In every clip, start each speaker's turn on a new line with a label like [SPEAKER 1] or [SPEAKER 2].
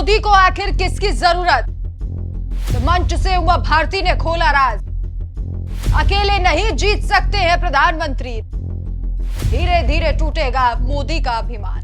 [SPEAKER 1] मोदी को आखिर किसकी जरूरत? तो मंच से उमा भारती ने खोला राज। अकेले नहीं जीत सकते हैं प्रधानमंत्री, धीरे धीरे टूटेगा मोदी का अभिमान।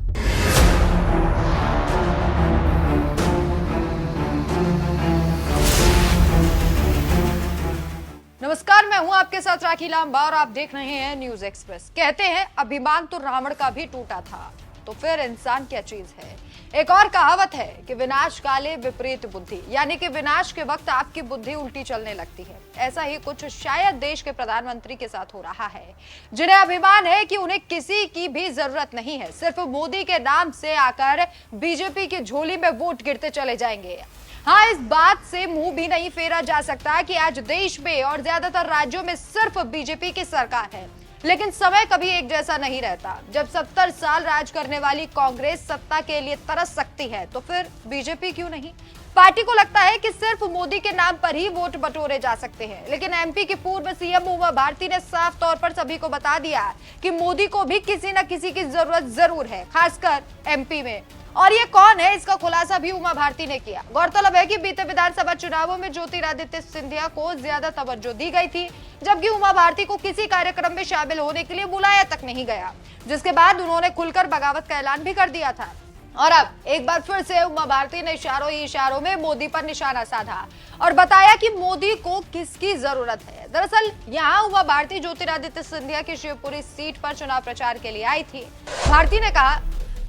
[SPEAKER 1] नमस्कार, मैं हूं आपके साथ राखी लांबा और आप देख रहे हैं न्यूज एक्सप्रेस। कहते हैं अभिमान तो रावण का भी टूटा था, तो फिर इंसान क्या चीज है। एक और कहावत है कि विनाश काले विपरीत बुद्धि, यानी कि विनाश के वक्त आपकी बुद्धि उल्टी चलने लगती है। ऐसा ही कुछ शायद देश के प्रधानमंत्री के साथ हो रहा है, जिन्हें अभिमान है कि उन्हें किसी की भी जरूरत नहीं है। सिर्फ मोदी के नाम से आकर बीजेपी की झोली में वोट गिरते चले जाएंगे। हाँ, इस बात से मुंह भी नहीं फेरा जा सकता कि आज देश में और ज्यादातर राज्यों में सिर्फ बीजेपी की सरकार है, लेकिन समय कभी एक जैसा नहीं रहता। जब 70 साल राज करने वाली कांग्रेस सत्ता के लिए तरस सकती है, तो फिर बीजेपी क्यों नहीं? पार्टी को लगता है कि सिर्फ मोदी के नाम पर ही वोट बटोरे जा सकते हैं, लेकिन एमपी की पूर्व सीएम उमा भारती ने साफ तौर पर सभी को बता दिया कि मोदी को भी किसी न किसी की जरूरत जरूर है, खासकर एमपी में। और ये कौन है, इसका खुलासा भी उमा भारती ने किया। गौरतलब है कि बीते विधानसभा चुनावों में ज्योतिरादित्य सिंधिया को ज्यादा तवज्जो दी गई थी, जबकि उमा भारती को किसी कार्यक्रम में शामिल होने के लिए बुलाया तक नहीं गया, जिसके बाद उन्होंने खुलकर बगावत का ऐलान भी कर दिया था। और अब एक बार फिर से उमा भारती ने इशारों ही इशारों में मोदी पर निशाना साधा और बताया कि मोदी को किसकी जरूरत है। दरअसल यहाँ उमा भारती ज्योतिरादित्य सिंधिया की शिवपुरी सीट पर चुनाव प्रचार के लिए आई थी। भारती ने कहा,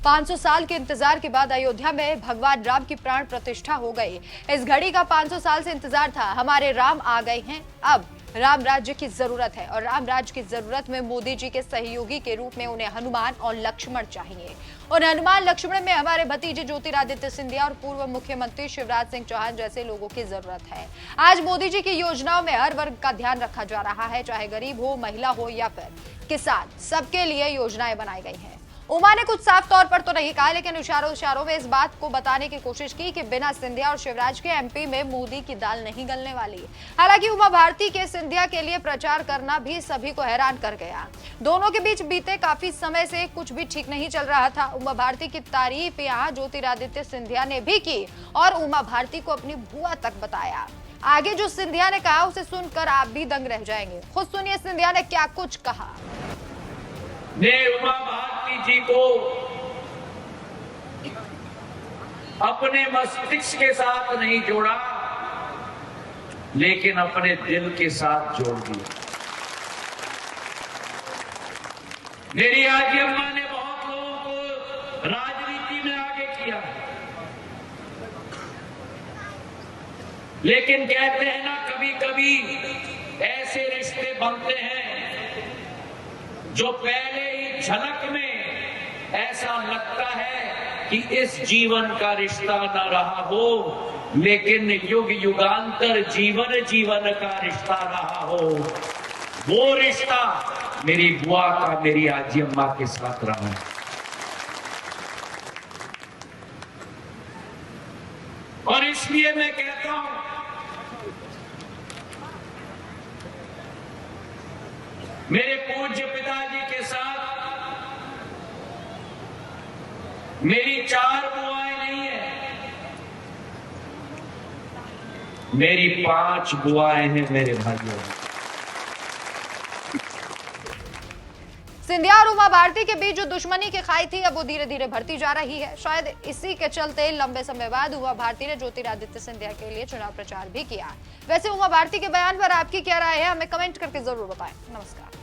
[SPEAKER 1] 500 साल के इंतजार के बाद अयोध्या में भगवान राम की प्राण प्रतिष्ठा हो गई। इस घड़ी का 500 साल से इंतजार था। हमारे राम आ गए हैं। अब राम राज्य की जरूरत है और राम राज्य की जरूरत में मोदी जी के सहयोगी के रूप में उन्हें हनुमान और लक्ष्मण चाहिए। और हनुमान लक्ष्मण में हमारे भतीजे ज्योतिरादित्य सिंधिया और पूर्व मुख्यमंत्री शिवराज सिंह चौहान जैसे लोगों की जरूरत है। आज मोदी जी की योजनाओं में हर वर्ग का ध्यान रखा जा रहा है, चाहे गरीब हो, महिला हो या फिर किसान, सबके लिए योजनाएं बनाई गई हैं। उमा ने कुछ साफ तौर पर तो नहीं कहा, लेकिन इशारों में इस बात को बताने की कोशिश की कि बिना सिंधिया और शिवराज के एमपी में मोदी की दाल नहीं गलने वाली। हालांकि उमा भारती के सिंधिया के लिए प्रचार करना भी सभी को हैरान कर गया। दोनों के बीच बीते काफी समय से कुछ भी ठीक नहीं चल रहा था। उमा भारती की तारीफ यहाँ ज्योतिरादित्य सिंधिया ने भी की और उमा भारती को अपनी बुआ तक बताया। आगे जो सिंधिया ने कहा उसे सुनकर आप भी दंग रह जाएंगे। खुद सुनिए सिंधिया ने क्या कुछ कहा।
[SPEAKER 2] ने उमा भारती जी को अपने मस्तिष्क के साथ नहीं जोड़ा, लेकिन अपने दिल के साथ जोड़ दिया। मेरी आजी अम्मा ने बहुत लोगों को राजनीति में आगे किया, लेकिन कहते हैं ना, कभी कभी ऐसे रिश्ते बनते हैं जो पहले ही झलक में ऐसा लगता है कि इस जीवन का रिश्ता न रहा हो, लेकिन युग युगांतर जीवन का रिश्ता रहा हो। वो रिश्ता मेरी बुआ का मेरी आजी अम्मा के साथ रहा। और इसलिए मैं कहता हूं, मेरे पूज्य पिताजी के साथ मेरी 4 बुआएं नहीं है, मेरी 5 बुआएं हैं मेरे भाइयों।
[SPEAKER 1] सिंधिया और उमा भारती के बीच जो दुश्मनी की खाई थी, अब वो धीरे धीरे बढ़ती जा रही है। शायद इसी के चलते लंबे समय बाद उमा भारती ने ज्योतिरादित्य सिंधिया के लिए चुनाव प्रचार भी किया। वैसे उमा भारती के बयान पर आपकी क्या राय है, हमें कमेंट करके जरूर बताएं। नमस्कार।